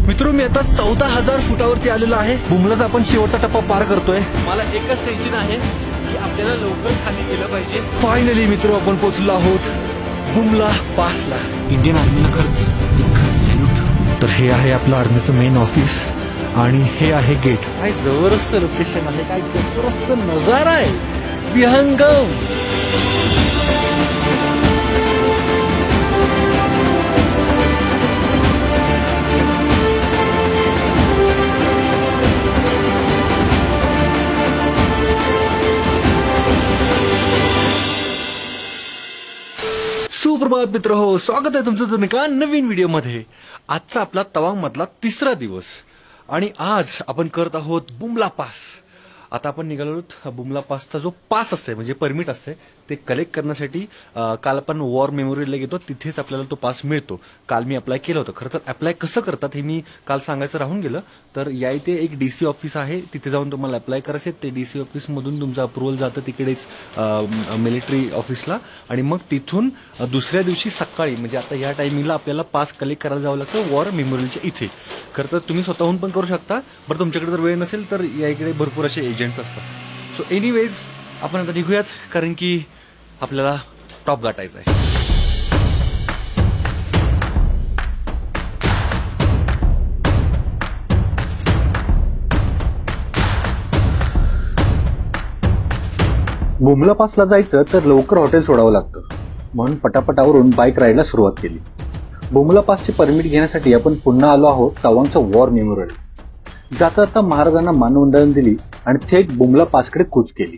मित्रो मी आता 14,000 फुटावरती आलेलो आहे. बुमलाचा आपण शेवटचा टप्पा पार करतोय. मला एकच टेन्शन आहे की आपल्याला लवकर खाली गेलं पाहिजे. फायनली मित्रो आपण पोहोचलो आहोत बुमला पासला. इंडियन आर्मीला खरंच एक सॅल्यूट. तर हे आहे आपलं आर्मीचं मेन ऑफिस आणि हे आहे गेट. काय जबरदस्त लोकेशन आहे, काय जबरदस्त नजारा आहे. विहंगम. सुप्रभात मित्र हो, स्वागत आहे तुमचं एका नवीन व्हिडिओ मध्ये. आजचा आपला तवांग मधला तिसरा दिवस आणि आज आपण करत आहोत बुमला पास. आता आपण निघालो आहोत बुमला पासचा जो पास असते म्हणजे परमिट असते ते कलेक्ट करण्यासाठी. काल आपण वॉर मेमोरियलला गेलो, तिथेच आपल्याला तो पास मिळतो. काल मी अप्लाय केलं होतं. खरं तर अप्लाय कसं करतात हे मी काल सांगायचं राहून गेलं. तर या इथे एक डीसी ऑफिस आहे, तिथे जाऊन तुम्हाला अप्लाय करायचे. ते डीसी ऑफिस मधून तुमचं अप्रुव्हल जातं तिकडेच मिलिटरी ऑफिसला आणि मग तिथून दुसऱ्या दिवशी सकाळी म्हणजे आता या टायमिंगला आपल्याला पास कलेक्ट करायला जावं लागतं वॉर मेमोरियलच्या इथे. खरं तर तुम्ही स्वतःहून पण करू शकता, बरं तुमच्याकडे जर वेळ नसेल तर या इकडे भरपूर असे एजंट्स असतात. सो एनिवेज आपण आता निघूयात, कारण की आपल्याला टॉप गाठायचं आहे. बुमला पासला जायचं तर लवकर हॉटेल सोडावं लागतं, म्हणून पटापटावरून बाईक राईडला सुरुवात केली. बुमला पासचे परमिट घेण्यासाठी आपण पुन्हा आलो आहोत तवांगचं वॉर मेमोरियल. जाता जाता महाराजांना मानवंदना दिली आणि थेट बुमला पासकडे कूच केली.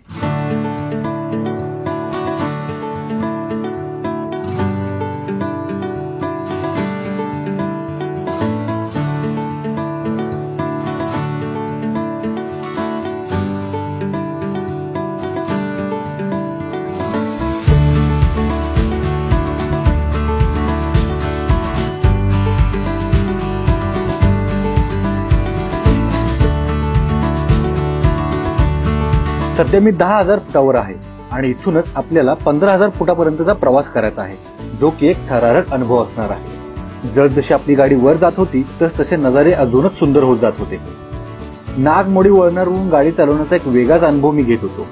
सध्या मी 10,000 फुटावर आहे आणि इथूनच आपल्याला 15,000 फुटापर्यंतचा प्रवास करायचा आहे, जो की एक थरारक अनुभव असणार आहे. जसजशी आपली गाडी वर जात होती तसे नजारे अजूनच सुंदर होत जात होते. नागमोडी वळणावरून गाडी चालवण्याचा एक वेगळाच अनुभव मी घेत होतो.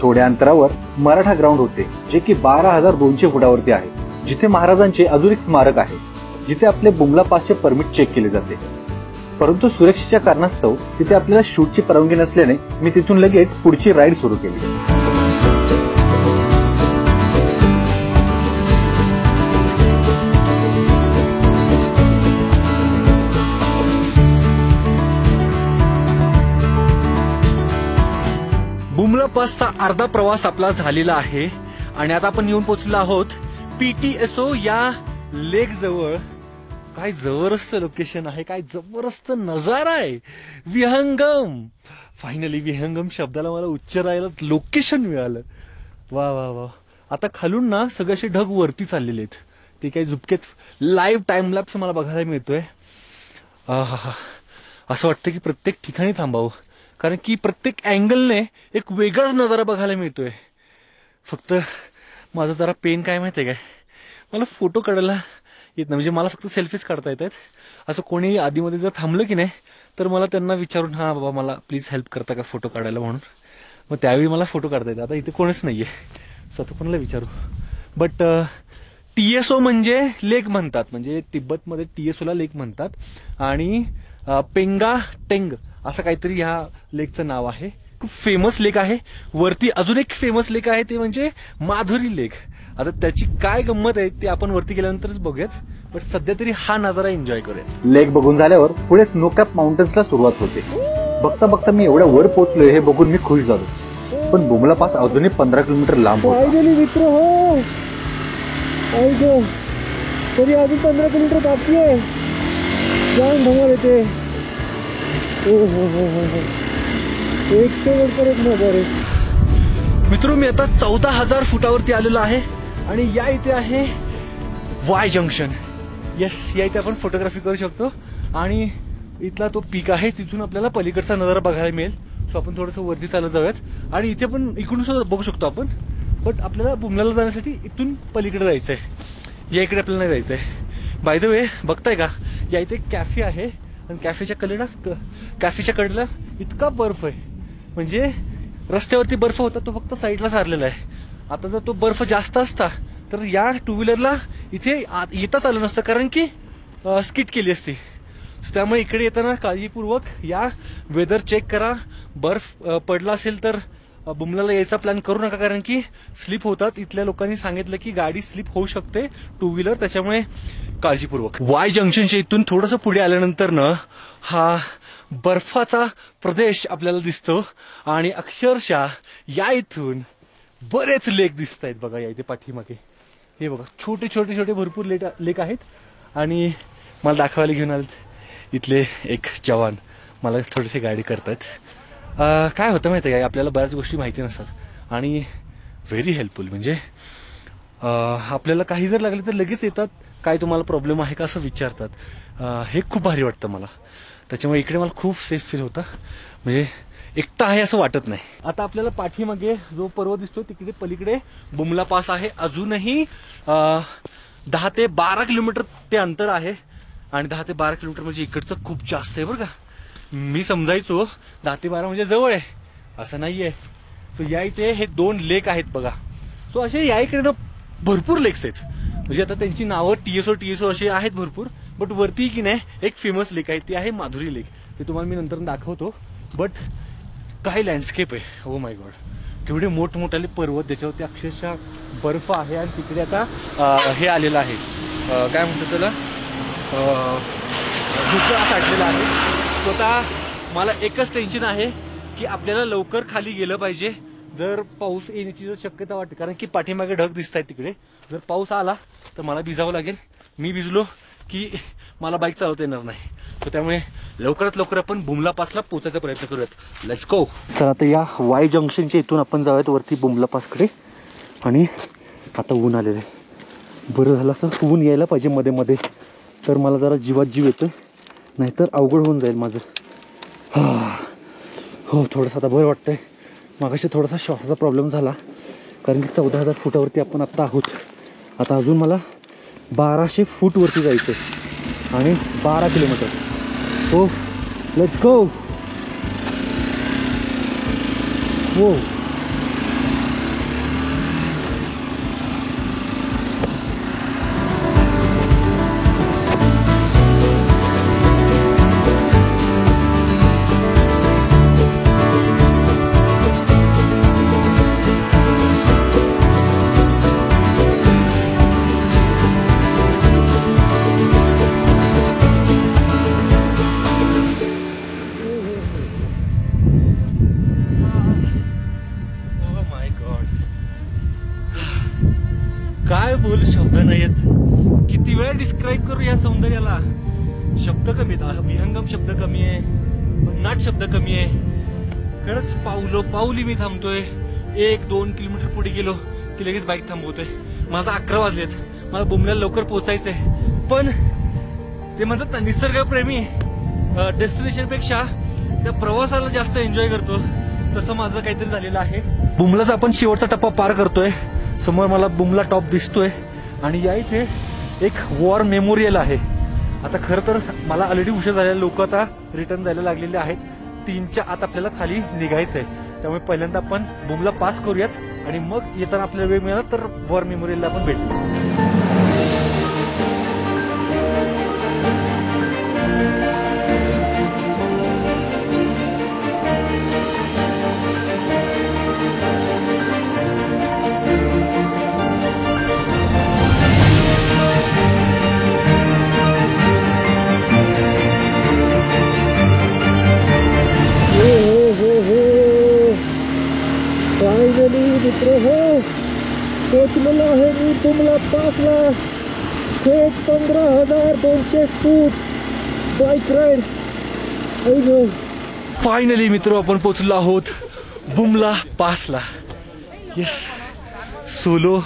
थोड्या अंतरावर मराठा ग्राउंड होते, जे की 12,200 फुटावरती आहे, जिथे महाराजांचे अजून एक स्मारक आहे, जिथे आपले बुमला पासचे परमिट चेक केले जाते. परंतु सुरक्षेच्या कारणास्तव तिथे आपल्याला शूटची परवानगी नसल्याने मी तिथून लगेच पुढची राईड सुरू केली. बुमला पासचा अर्धा प्रवास आपला झालेला आहे आणि आता आपण येऊन पोहोचलो आहोत PTSO या लेक जवळ. काय जबरदस्त लोकेशन आहे, काय जबरदस्त नजारा आहे. विहंगम. फायनली विहंगम शब्दाला मला उच्चारायला लोकेशन मिळालं. वा वा वा. आता खालून ना सगळे असे ढग वरती चाललेले आहेत. ते काही झुपकेत लाईव्ह टाइम लॅप्स मला बघायला मिळतोय. असं वाटतं की प्रत्येक ठिकाणी थांबावं, कारण की प्रत्येक अँगलने एक वेगळाच नजारा बघायला मिळतोय. फक्त माझं जरा पेन काय माहितीये काय, मला फोटो काढायला येत नाही. म्हणजे मला फक्त सेल्फीज काढता येत आहेत. असं कोणी आधीमध्ये जर थांबलं की नाही तर मला त्यांना विचारून हा बाबा मला प्लीज हेल्प करता का फोटो काढायला म्हणून, मग त्यावेळी मला फोटो काढता येतात. आता इथे कोणीच नाहीये, स्वतः कोणाला विचारू. बट TSO म्हणजे लेक म्हणतात, म्हणजे तिब्बतमध्ये TSOला लेक म्हणतात आणि पेंगा टेंग असं काहीतरी ह्या लेकचं नाव आहे. खूप फेमस लेक आहे. वरती अजून एक फेमस लेक आहे ते म्हणजे माधुरी लेक. आता त्याची काय गंमत आहे ते आपण वरती गेल्यानंतरच बघूयात, पण सध्या तरी हा नजारा एन्जॉय करूया. लेक बघून झाल्यावर पुढे स्नोकॅप माउंटन्सला सुरुवात होते. बघता बघता मी एवढ्या वर पोहोचलोय हे बघून मी खुश झालो. पण बुमला पास अजूनही 15 किलोमीटर लांब होता. मित्र हो, तरी अजून 15 किलोमीटर बाकी आहे. जाऊन धमाल येते. एक मित्र मी आता 14,000 फुटावरती आलेलो आहे आणि या इथे आहे वाय जंक्शन. येस, या इथे आपण फोटोग्राफी करू शकतो आणि इथला तो पीक आहे, तिथून आपल्याला पलीकडचा नजारा बघायला मिळेल. सो आपण थोडंसं वरती चालत जाऊयात आणि इथे पण इकडून सुद्धा बघू शकतो आपण. बट आपल्याला बुमलाला जाण्यासाठी इथून पलीकडे जायचंय, या इकडे आपल्याला नाही जायचंय. बाय द वे बघताय का या इथे कॅफे आहे आणि कॅफेच्या कडेला इतका बर्फ आहे, म्हणजे रस्त्यावरती बर्फ होता तो फक्त साईडला सारलेला आहे. आता जर तो बर्फ जास्त असता तर या टू व्हीलरला इथे येताच आलं नसतं, कारण की स्किट केली असती. त्यामुळे इकडे येताना काळजीपूर्वक या वेदर चेक करा. बर्फ पडला असेल तर बुमलाला यायचा प्लॅन करू नका, कारण की स्लिप होतात. इथल्या लोकांनी सांगितलं की गाडी स्लिप होऊ शकते टू व्हीलर, त्याच्यामुळे काळजीपूर्वक. वाय जंक्शनच्या इथून थोडंसं पुढे आल्यानंतर ना हा बर्फाचा प्रदेश आपल्याला दिसतो आणि अक्षरशः या इथून बरेच लेक दिसत आहेत बघा. या इथे पाठीमागे हे बघा छोटे छोटे छोटे भरपूर लेक आहेत. आणि मला दाखवायला घेऊन आलेत इथले एक जवान, मला थोडीशी गाडी करतात. काय होतं माहिती आहे का, आपल्याला बऱ्याच गोष्टी माहिती नसतात आणि व्हेरी हेल्पफुल. म्हणजे आपल्याला काही जर लागलं तर लगेच येतात, काय तुम्हाला प्रॉब्लेम आहे का असं विचारतात. हे खूप भारी वाटतं मला. त्याच्यामुळे इकडे मला खूप सेफ फील होतं, म्हणजे एकटा आहे असं वाटत नाही. आता आपल्याला पाठीमागे जो पर्वत दिसतो तिकडे पलीकडे बुमला पास आहे. अजूनही 10 ते 12 किलोमीटर ते अंतर आहे आणि 10 ते 12 किलोमीटर म्हणजे इकडचं खूप जास्त आहे बरं का. मी समजायचो 10 ते 12 म्हणजे जवळ आहे, असं नाहीये. तो या इथे हे 2 लेक आहेत बघा. सो असे या इकडे ना भरपूर लेक्स आहेत, म्हणजे आता त्यांची नावं टीएसओ अशी आहेत भरपूर. बट वरती की नाही एक फेमस लेक आहे, ती आहे माधुरी लेक. ते तुम्हाला मी नंतर दाखवतो. बट काय लँडस्केप आहे, हो माय गॉड. केवढे मोठमोठाले पर्वत, त्याच्यावरती अक्षरशः बर्फ आहे. आणि तिकडे आता हे आलेलं आहे, काय म्हणतात त्याला, धुकं साठलेलं आहे. स्वतः मला एकच टेन्शन आहे की आपल्याला लवकर खाली गेलं पाहिजे जर पाऊस येण्याची जर शक्यता वाटते, कारण की पाठीमागे ढग दिसत आहेत तिकडे. जर पाऊस आला तर मला भिजावं लागेल. मी भिजलो की मला बाईक चालवता येणार नाही. तर त्यामुळे लवकरात लवकर आपण बुमला पासला पोहोचायचा प्रयत्न करूयात. Let's go. तर आता या वाय जंक्शनच्या इथून आपण जाऊयात वरती बुमला पासकडे. आणि आता ऊन आलेलं आहे, बरं झालं असं ऊन यायला पाहिजे मध्ये मध्ये, तर मला जरा जीवात जीव येतोय, नाहीतर अवघड होऊन जाईल माझं. हो थोडंसं आता बरं वाटतंय. मागाशी थोडासा श्वासाचा प्रॉब्लेम झाला, कारण की 14,000 फुटावरती आपण आत्ता आहोत. आता अजून मला 1200 फूट वरती जायचं आणि 12 किलोमीटर. हो लेट्स गो. हो काय बोल शब्द नाहीयेत. किती वेळ डिस्क्राईब करू या सौंदर्याला, शब्द कमी आहेत. विहंगम शब्द कमी आहे, भन्नाट शब्द कमी आहे. खरंच पाऊली मी थांबतोय. 1-2 किलोमीटर पुढे गेलो की लगेच बाईक थांबवतोय. मला 11 वाजलेत, मला बुमल्याला लवकर पोहोचायचंय. पण ते म्हणतात ना, निसर्गप्रेमी डेस्टिनेशन पेक्षा त्या प्रवासाला जास्त एन्जॉय करतो, तसं माझं काहीतरी झालेलं आहे. बुमलाचा आपण शेवटचा टप्पा पार करतोय. समोर मला बुमला टॉप दिसतोय आणि या इथे एक वॉर मेमोरियल आहे. आता खरं तर मला ऑलरेडी उशीर झालेला, लोक आता रिटर्न जायला लागलेले आहेत. 3च्या आत आपल्याला खाली निघायचंय. त्यामुळे पहिल्यांदा आपण बुमला पास करूयात आणि मग येताना आपल्याला वेळ मिळाला तर वॉर मेमोरियलला आपण भेटू. फायनली मित्र हो, पोचलेलो आहे मी बुमला पासला. थेट 15,200 फूट बाईक राईड. फायनली मित्र आपण पोचलो आहोत बुमला पासला. येस, सोलो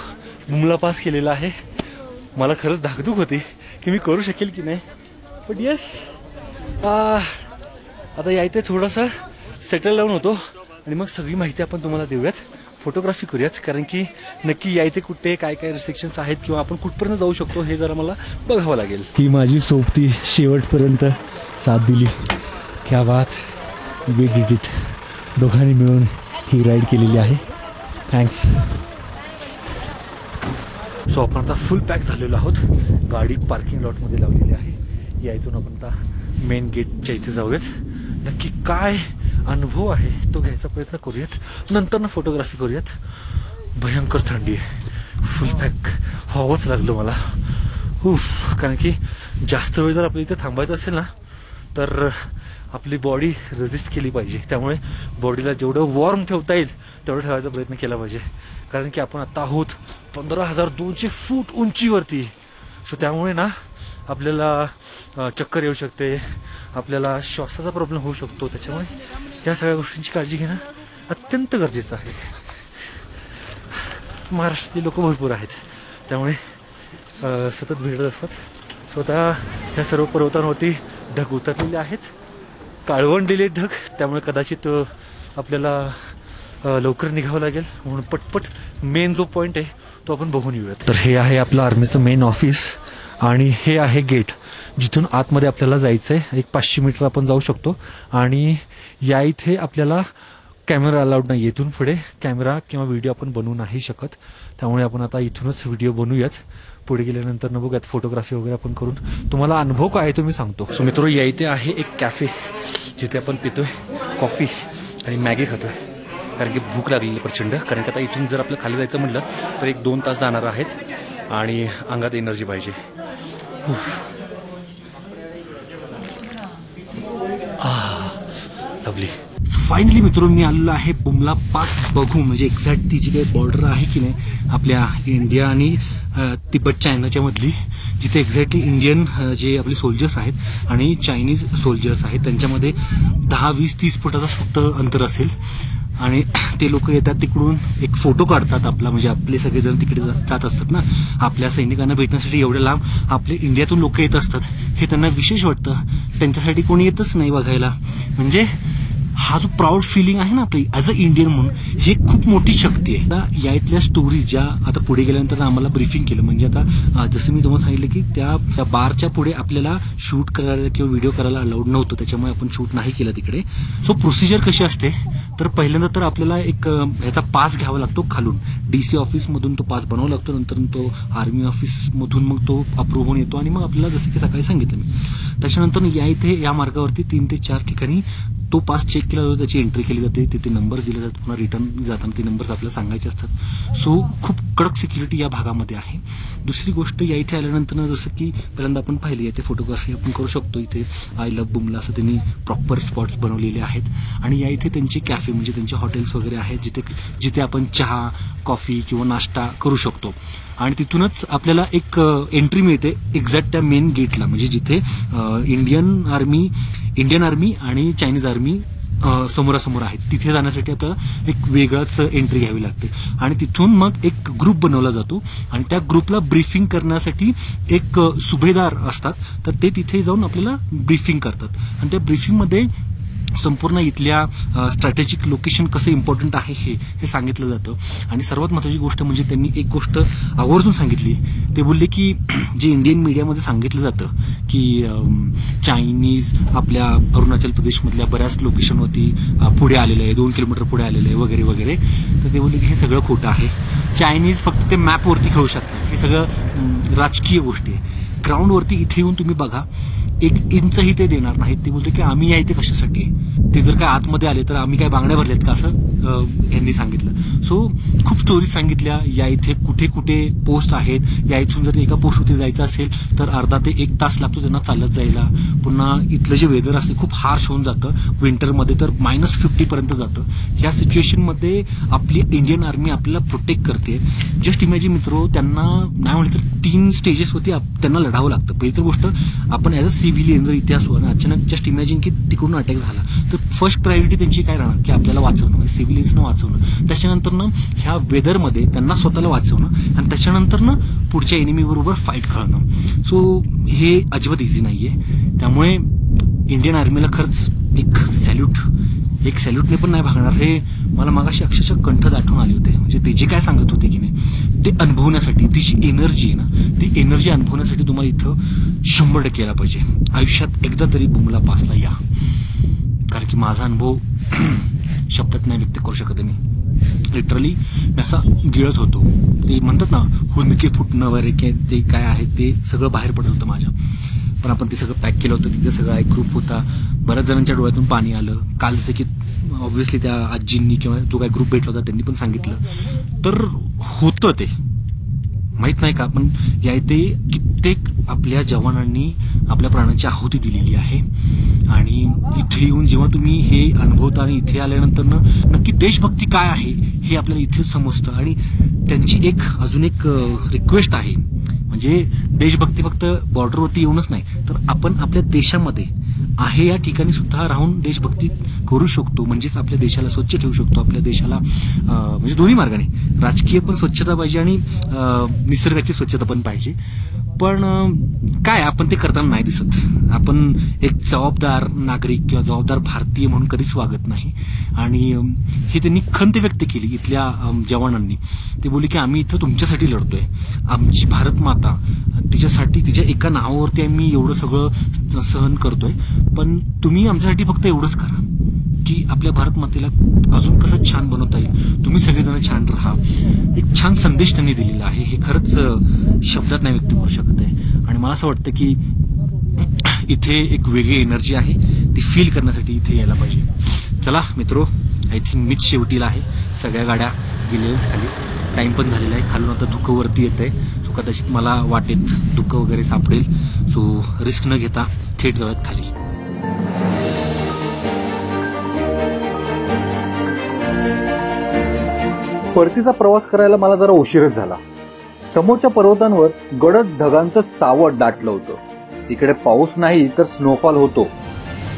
बुमला पास केलेला आहे. मला खरंच धाकधूक होती की मी करू शकेल की नाही, बट येस. आता या इथे थोडासा सेटल डाऊन होतो आणि मग सगळी माहिती आपण तुम्हाला देऊयात. फोटोग्राफी करूयात, कारण की नक्की या इथे कुठे काय काय रिस्ट्रिक्शन्स आहेत किंवा आपण कुठपर्यंत जाऊ शकतो हे जरा मला बघावं लागेल. ही माझी सोबती शेवटपर्यंत साथ दिली. क्या बात, वी डिड इट. दोघांनी मिळून ही राईड केलेली आहे. थँक्स. सो आपण आता फुल पॅक झालेलो आहोत. गाडी पार्किंग लॉटमध्ये लावलेली आहे. या इथून आपण आता मेन गेटच्या इथे जाऊयात. नक्की काय अनुभव आहे तो घ्यायचा प्रयत्न करूयात. नंतर ना फोटोग्राफी करूयात. भयंकर थंडी आहे. फुल पॅक व्हावंच लागलं मला. कारण की जास्त वेळ जर आपल्या इथे थांबायचं असेल ना तर आपली बॉडी रेजिस्ट केली पाहिजे. त्यामुळे बॉडीला जेवढं वॉर्म ठेवता येईल तेवढं ठेवायचा प्रयत्न केला पाहिजे. कारण की आपण आता आहोत 15,200 फूट उंचीवरती. सो त्यामुळे ना आपल्याला चक्कर येऊ शकते, आपल्याला श्वासाचा प्रॉब्लेम होऊ शकतो. त्याच्यामुळे या सगळ्या गोष्टींची काळजी घेणं अत्यंत गरजेचं आहे. महाराष्ट्रातील लोक भरपूर आहेत, त्यामुळे सतत भिडत असतात. स्वतः ह्या सर्व पर्वतांवरती ढग उतरलेले आहेत, काळवंडलेले ढग. त्यामुळे कदाचित आपल्याला लवकर निघावं लागेल. म्हणून पटपट मेन जो पॉईंट आहे तो आपण बघून येऊयात. तर हे आहे आपलं आर्मीचं मेन ऑफिस आणि हे आहे गेट जिथून आतमध्ये आपल्याला जायचं आहे. एक 500 मीटर आपण जाऊ शकतो. आणि या इथे आपल्याला कॅमेरा अलाउड नाही. इथून पुढे कॅमेरा किंवा व्हिडिओ आपण बनवू नाही शकत. त्यामुळे आपण आता इथूनच व्हिडिओ बनवूयात. पुढे गेल्यानंतर न बघूयात फोटोग्राफी वगैरे आपण करून तुम्हाला अनुभव काय आहे तो मी सांगतो. सो मित्रो, या इथे आहे एक कॅफे जिथे आपण पितोय कॉफी आणि मॅगी खातोय. कारण की भूक लागलेली प्रचंड. कारण की आता इथून जर आपलं खाली जायचं म्हटलं तर 1-2 तास जाणार आहेत आणि अंगात एनर्जी पाहिजे. लवली. फायनली मित्रो, मी आलेलो आहे बुमला पास बघू. म्हणजे एक्झॅक्ट ती जी काही बॉर्डर आहे की नाही आपल्या इंडिया आणि तिबet चायनाच्या मधली, जिथे एक्झॅक्टली इंडियन जे आपले सोल्जर्स आहेत आणि चायनीज सोल्जर्स आहेत त्यांच्यामध्ये 10-20-30 फुटाचाच फक्त अंतर असेल. आणि ते लोक येतात तिकडून एक फोटो काढतात आपला. म्हणजे आपले सगळेजण तिकडे जात असतात ना आपल्या सैनिकांना भेटण्यासाठी. एवढ्या लांब आपले इंडियातून लोक येत असतात. हे त्यांना विशेष वाटतं. त्यांच्यासाठी कोणी येतच नाही बघायला. म्हणजे हा जो प्राऊड फिलिंग आहे ना आपली ॲज अ इंडियन म्हणून, हे खूप मोठी शक्ती आहे. आता या इथल्या स्टोरीज ज्या आता पुढे गेल्यानंतर आम्हाला ब्रीफिंग केलं. म्हणजे आता जसं मी तुम्हाला सांगितलं की त्या बारच्या पुढे आपल्याला शूट करायला किंवा व्हिडिओ करायला अलाउड नव्हतं. त्याच्यामुळे आपण शूट नाही केलं तिकडे. सो प्रोसिजर कशी असते तर पहिल्यांदा तर आपल्याला एक ह्याचा पास घ्यावा लागतो खालून. DC ऑफिसमधून तो पास बनवावा लागतो. नंतर तो आर्मी ऑफिसमधून मग तो अप्रूव्ह होऊन येतो. आणि मग आपल्याला जसं की सकाळी सांगितलं मी, त्याच्यानंतर या इथे या मार्गावरती 3 ते 4 ठिकाणी तो पास चेक केला जातो. त्याची एंट्री केली जाते. तिथे नंबर्स दिले जातात. पुन्हा रिटर्न जाताना ते नंबर्स आपल्याला सांगायचे असतात. सो खूप कडक सिक्युरिटी या भागामध्ये आहे. दुसरी गोष्ट, या इथे आल्यानंतर जसं की पहिल्यांदा आपण पाहिली इथे फोटोग्राफी आपण करू शकतो. इथे आय लव्ह बुमला असं त्यांनी प्रॉपर स्पॉट्स बनवलेले आहेत. आणि या इथे त्यांचे कॅफे म्हणजे त्यांचे हॉटेल्स वगैरे आहेत जिथे आपण चहा, कॉफी किंवा नाश्ता करू शकतो. आणि तिथूनच आपल्याला एक एंट्री मिळते एक्झॅक्ट त्या मेन गेटला. म्हणजे जिथे इंडियन आर्मी आणि चायनीज आर्मी समोरासमोर आहेत. तिथे जाण्यासाठी आपल्याला एक वेगळाच एंट्री घ्यावी लागते. आणि तिथून मग एक ग्रुप बनवला जातो. आणि त्या ग्रुपला ब्रीफिंग करण्यासाठी एक सुभेदार असतात. तर ते तिथे जाऊन आपल्याला ब्रीफिंग करतात. आणि त्या ब्रीफिंगमध्ये संपूर्ण इथल्या स्ट्रॅटेजिक लोकेशन कसं इम्पॉर्टंट आहे हे सांगितलं जातं. आणि सर्वात महत्त्वाची गोष्ट म्हणजे त्यांनी एक गोष्ट आवर्जून सांगितली. ते बोलले की जे इंडियन मीडियामध्ये सांगितलं जातं की चायनीज आपल्या अरुणाचल प्रदेशमधल्या बऱ्याच लोकेशनवरती पुढे आलेलं आहे, 2 किलोमीटर पुढे आलेलं आहे वगैरे वगैरे. तर ते बोलले की हे सगळं खोटं आहे. चायनीज फक्त ते मॅपवरती खेळू शकतात. हे सगळं राजकीय गोष्टी आहे. ग्राउंडवरती इथे येऊन तुम्ही बघा, 1 इंचही ते देणार नाहीत. ते बोलते की आम्ही या इथे कशासाठी, ते जर काय आतमध्ये आले तर आम्ही काय बांगड्या भरल्यात का, असं यांनी सांगितलं. सो खूप स्टोरीज सांगितल्या. या इथे कुठे कुठे पोस्ट आहेत. या इथून जर एका पोस्टवरती जायचं असेल तर अर्धा ते 1 तास लागतो त्यांना चालत जायला. पुन्हा इथलं जे वेदर असते खूप हार्श होऊन जातं. विंटरमध्ये तर -50 पर्यंत जातं. ह्या सिच्युएशनमध्ये आपली इंडियन आर्मी आपल्याला प्रोटेक्ट करते. जस्ट इमॅजिन मित्रो, त्यांना नाही म्हटलं तर 3 स्टेजेसवरती त्यांना लढावं लागतं. पहिली तर गोष्ट, आपण ॲज अ सिव्हिलियन जर इथे असू आणि अचानक जस्ट इमॅजिन की तिकडून अटॅक झाला तर फर्स्ट प्रायोरिटी त्यांची काय राहणार की आपल्याला वाचवणं, म्हणजे सिव्हिलियन्सना वाचवणं. त्याच्यानंतरनं ह्या वेदरमध्ये त्यांना स्वतःला वाचवणं आणि त्याच्यानंतरनं पुढच्या एनिमीबरोबर फाईट करणं. सो हे अजिबात इझी नाहीये. त्यामुळे इंडियन आर्मीला खरंच एक सॅल्यूटने पण नाही भागणार. हे मला मागाशी अक्षरशः कंठ दाटून आले होते. म्हणजे ते जे काय सांगत होते की नाही ते अनुभवण्यासाठी, ती जी एनर्जी आहे ना, ती एनर्जी अनुभवण्यासाठी तुम्हाला इथं 100% यायला पाहिजे. आयुष्यात एकदा तरी बुमला पासला या, कारण की माझा अनुभव शब्दात नाही व्यक्त करू शकत मी. लिटरली मी असा गिळत होतो. ते म्हणतात ना हुंदके फुटणं वगैरे ते काय आहे ते सगळं बाहेर पडत होतं माझ्या. पण आपण ते सगळं पॅक केलं होतं. तिथे सगळा एक ग्रुप होता. बऱ्याच जणांच्या डोळ्यातून पाणी आलं. काल जसं की ऑब्व्हियसली त्या आजींनी किंवा जो काही ग्रुप भेटला होता त्यांनी पण सांगितलं. तर होतं ते माहित नाही का, पण या इथे कित्येक आपल्या जवानांनी आपल्या प्राणांची आहुती दिलेली आहे. आणि इथे येऊन जेव्हा तुम्ही हे अनुभवता आणि इथे आल्यानंतर नक्की देशभक्ती काय आहे हे आपल्याला इथेच समजतं. आणि त्यांची अजून एक रिक्वेस्ट आहे, म्हणजे देशभक्ती फक्त बॉर्डरवरती येऊनच नाही, तर आपण आपल्या देशामध्ये आहे या ठिकाणी सुद्धा राहून देशभक्ती करू शकतो. म्हणजेच आपल्या देशाला स्वच्छ ठेवू शकतो. आपल्या देशाला म्हणजे दोन्ही मार्गाने, राजकीय पण स्वच्छता पाहिजे आणि निसर्गाची स्वच्छता पण पाहिजे. पण काय आपण ते करताना नाही दिसत. आपण एक जबाबदार नागरिक किंवा जबाबदार भारतीय म्हणून कधीच वागत नाही. आणि हे त्यांनी खंत व्यक्त केली इथल्या जवानांनी. ते बोलले की आम्ही इथं तुमच्यासाठी लढतोय. आमची भारत माता, तिच्यासाठी, तिच्या एका नावावरती आम्ही एवढं सगळं सहन करतोय. पण तुम्ही आमच्यासाठी फक्त एवढंच करा की आपल्या भारत मातेला अजून कसं छान बनवता येईल. तुम्ही सगळेजण छान राहा. एक छान संदेश त्यांनी दिलेला आहे. हे खरंच शब्दात नाही व्यक्त करू शकत आहे. आणि मला असं वाटतं की इथे एक वेगळी एनर्जी आहे, ती फील करण्यासाठी इथे यायला पाहिजे. चला मित्रो, आय थिंक मीच शेवटीला आहे. सगळ्या गाड्या गेलेल्या खाली. टाइम पण झालेला आहे. खालून आता धुकं वरती येत आहे. सो कदाचित मला वाटेत धुकं वगैरे सापडेल. सो रिस्क न घेता थेट जाऊयात खाली. परतीचा प्रवास करायला मला जरा उशीरच झाला. समोरच्या पर्वतांवर गडद ढगांचं सावट दाटलं होतं. इकडे पाऊस नाही तर स्नोफॉल होतो.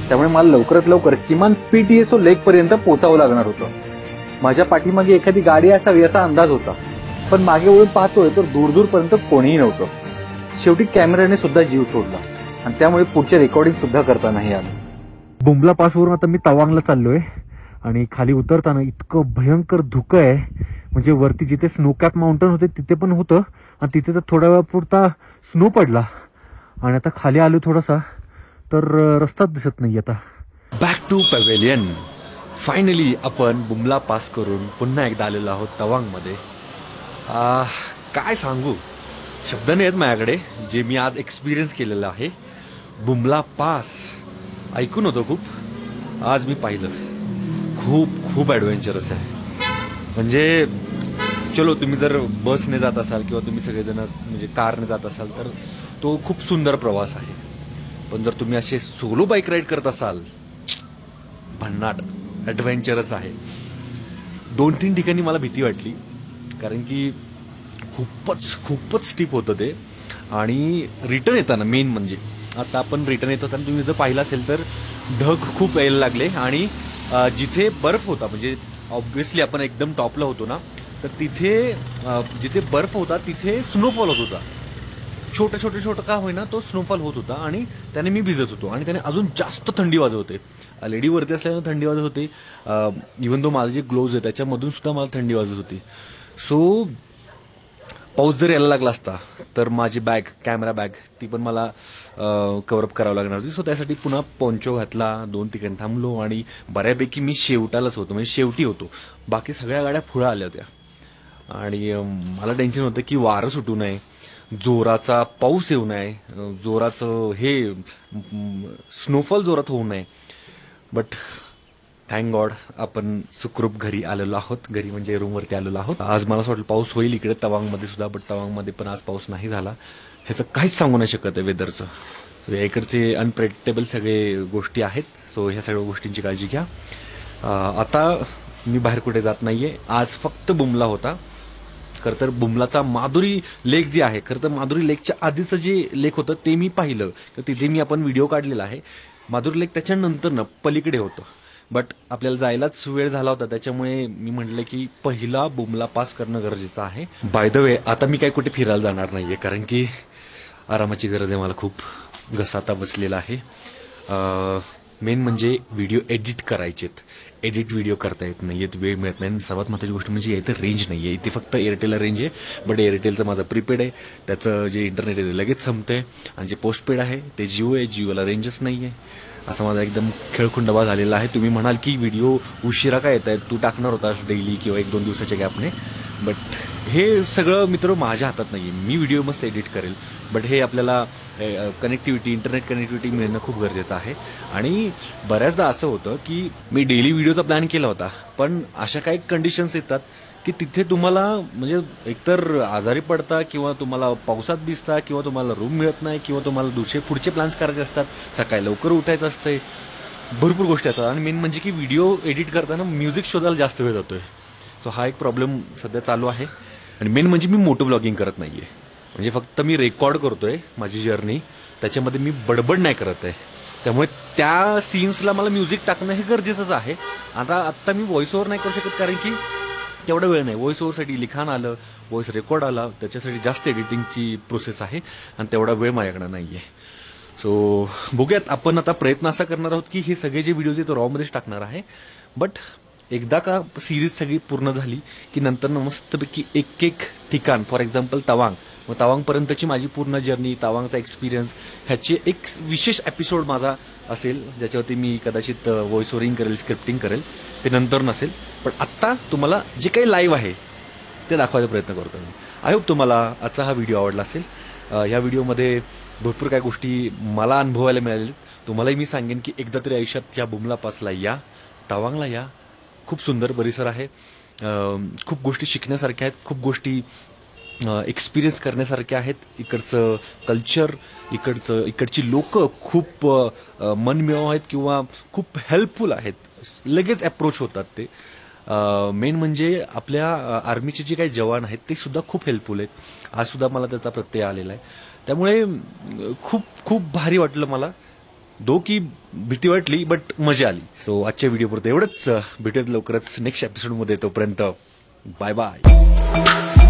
त्यामुळे मला लवकरात लवकर किमान PTSO लेक पर्यंत पोहोचावं लागणार होतं. माझ्या पाठीमागे एखादी गाडी असावी याचा अंदाज होता, पण मागे वळून पाहतोय तर दूरपर्यंत कोणीही नव्हतं. शेवटी कॅमेऱ्याने सुद्धा जीव सोडला आणि त्यामुळे पुढचे रेकॉर्डिंग सुद्धा करता नाही आलं. बुमला पासवरून आता मी तवांगला चाललोय आणि खाली उतरताना इतकं भयंकर धुकं आहे. म्हणजे वरती जिथे स्नोकॅप माउंटन होते तिथे पण होतं आणि तिथे तर थोड्या वेळापुरता स्नो पडला. आणि आता खाली आलो थोडासा तर रस्ताच दिसत नाही आता. Back to pavilion. फायनली आपण बुमला पास करून पुन्हा एकदा आलेलो आहोत तवांगमध्ये. काय सांगू, शब्द नाही आहेत माझ्याकडे जे मी आज एक्सपिरियन्स केलेलं आहे. बुमला पास ऐकून होतो खूप, आज मी पाहिलं. खूप खूप ॲडव्हेंचरस आहे. म्हणजे चलो तुम्ही जर बसने जात असाल किंवा तुम्ही सगळेजण म्हणजे कारने जात असाल तर तो खूप सुंदर प्रवास आहे. पण जर तुम्ही असे सोलो बाईक राईड करत असाल, भन्नाट ॲडव्हेंचरस आहे. 2-3 ठिकाणी मला भीती वाटली, कारण की खूपच स्टीप होतं ते. आणि रिटर्न येताना मेन म्हणजे आता आपण रिटर्न येत होताना तुम्ही जर पाहिलं असेल तर ढग खूप यायला लागले. आणि जिथे बर्फ होता, म्हणजे ऑब्व्हियसली आपण एकदम टॉपला होतो ना, तर तिथे जिथे बर्फ होता तिथे स्नोफॉल होत होता. छोटं का होईना तो स्नोफॉल होत होता आणि त्याने मी भिजत होतो. आणि त्याने अजून जास्त थंडी वाजत होते. लेडी वरती असल्याने थंडी वाजत होती. इव्हन तो माझे जे ग्लोव्ज आहे त्याच्यामधून सुद्धा मला थंडी वाजत होती. सो पाऊस जर यायला लागला असता तर माझी बॅग, कॅमेरा बॅग, ती पण मला कव्हरअप करावं लागणार होती. सो त्यासाठी पुन्हा पोंचो घातला, 2 ठिकाणी थांबलो आणि बऱ्यापैकी मी शेवटालाच होतो, म्हणजे शेवटी होतो. बाकी सगळ्या गाड्या पुढे आल्या होत्या. आणि मला टेन्शन होतं की वारं सुटू नये, जोराचा पाऊस येऊ नये, जोराचं हे स्नोफॉल जोरात होऊ नये. बट थँक गॉड आपण सुखरूप घरी आलेलो आहोत. घरी म्हणजे रूमवरती आलेलो आहोत. आज मला असं वाटलं पाऊस होईल इकडे तवांगमध्ये सुद्धा, बट तवांगमध्ये पण आज पाऊस नाही झाला. ह्याचं काहीच सांगू नाही शकत आहे वेदरचं. इकडचे अनप्रेडिक्टेबल सगळे गोष्टी आहेत. सो ह्या सगळ्या गोष्टींची काळजी घ्या. आता मी बाहेर कुठे जात नाहीये. आज फक्त बुमला होता. खरं तर बुमलाचा माधुरी लेक जी आहे, खरं तर माधुरी लेकच्या आधीचं जे लेक होतं ते मी पाहिलं, तिथे मी आपण व्हिडिओ काढलेला आहे. माधुरी लेक त्याच्यानंतर ना पलीकडे होतं. बट आपल्याला जायलाच वेळ झाला होता, त्याच्यामुळे मी म्हटलं की पहिला बुमला पास करणं गरजेचं आहे. बाय द वे, आता मी काही कुठे फिरायला जाणार नाहीये, कारण की आरामाची गरज आहे मला खूप. घसा आता बसलेला आहे. मेन म्हणजे व्हिडिओ एडिट करायचेत. एडिट व्हिडिओ करता येत नाहीयेत, वेळ मिळत नाही. सर्वात महत्त्वाची गोष्ट म्हणजे इथे रेंज नाही आहे. इथे फक्त एअरटेलला रेंज आहे, बट एअरटेलचं माझं प्रीपेड आहे, त्याचं जे इंटरनेट आहे ते लगेच संपतंय. आणि जे पोस्टपेड आहे ते जिओ आहे, जिओला रेंजच नाही आहे. असा माझा एकदम खेळखुंडबा झालेला आहे. तुम्ही म्हणाल की व्हिडिओ उशिरा का येत आहेत, तू टाकणार होतास डेली किंवा 1-2 दिवसाच्या गॅपने, बट हे सगळं मित्र माझ्या हातात नाही आहे. मी व्हिडिओ मस्त एडिट करेल, बट हे आपल्याला कनेक्टिव्हिटी, इंटरनेट कनेक्टिव्हिटी मिळणं खूप गरजेचं आहे. आणि बऱ्याचदा असं होतं की मी डेली व्हिडिओचा प्लॅन केला होता, पण अशा काही कंडिशन्स येतात की तिथे तुम्हाला म्हणजे एकतर आजारी पडता किंवा तुम्हाला पावसात भिजता किंवा तुम्हाला रूम मिळत नाही किंवा तुम्हाला दुसरे पुढचे प्लॅन्स करायचे असतात, सकाळी लवकर उठायचं असतंय, भरपूर गोष्टी असतात. आणि मेन म्हणजे की व्हिडिओ एडिट करताना म्युझिक शोधायला जास्त वेळ जातोय. सो हा एक प्रॉब्लेम सध्या चालू आहे. आणि मेन म्हणजे मी मोटो व्लॉगिंग करत नाहीये, म्हणजे फक्त मी रेकॉर्ड करतोय माझी जर्नी, त्याच्यामध्ये मी बडबड नाही करत आहे. त्यामुळे त्या सीन्सला मला म्युझिक टाकणं हे गरजेचंच आहे. आत्ता मी व्हॉइस ओव्हर नाही करू शकत, कारण की तेवढा वेळ नाही. व्हॉइस ओव्हरसाठी लिखाण आलं, व्हॉइस रेकॉर्ड आला, त्याच्यासाठी जास्त एडिटिंगची प्रोसेस आहे आणि तेवढा वेळ माझ्याकडे नाही आहे. सो बघूयात. आपण आता प्रयत्न असा करणार आहोत की हे सगळे जे व्हिडिओज आहेत रॉमध्येच टाकणार आहे. बट एकदा का सिरीज सगळी पूर्ण झाली की नंतर मस्तपैकी एक ठिकाण, फॉर एक्झाम्पल तवांग, मग तवांगपर्यंतची माझी पूर्ण जर्नी, तवांगचा एक्सपिरियन्स, ह्याची एक विशेष एपिसोड माझा असेल, ज्याच्यावरती मी कदाचित व्हॉइस ओव्हरिंग करेल, स्क्रिप्टिंग करेल. ते नंतर नसेल, पण आत्ता तुम्हाला जे काही लाईव्ह आहे ते दाखवायचा प्रयत्न करतो मी. आय होप तुम्हाला आजचा हा व्हिडिओ आवडला असेल. ह्या व्हिडिओमध्ये भरपूर काही गोष्टी मला अनुभवायला मिळाल्या. तुम्हालाही मी सांगेन की एकदा तरी आयुष्यात या बुमला पासला या, तवांगला या. खूप सुंदर परिसर आहे, खूप गोष्टी शिकण्यासारख्या आहेत, खूप गोष्टी एक्सपिरियन्स करण्यासारख्या आहेत. इकडचं कल्चर, इकडची लोक खूप मनमिळाऊ आहेत किंवा खूप हेल्पफुल आहेत, लगेच अप्रोच होतात ते. मेन म्हणजे आपल्या आर्मीचे जे काही जवान आहेत ते सुद्धा खूप हेल्पफुल आहेत. आज सुद्धा मला त्याचा प्रत्यय आलेला आहे. त्यामुळे खूप खूप भारी वाटलं मला. की भीती वाटली, बट मजा आली. सो आजच्या व्हिडिओपुरतं एवढंच. भेटूयात लवकरच नेक्स्ट एपिसोडमध्ये. तोपर्यंत बाय बाय.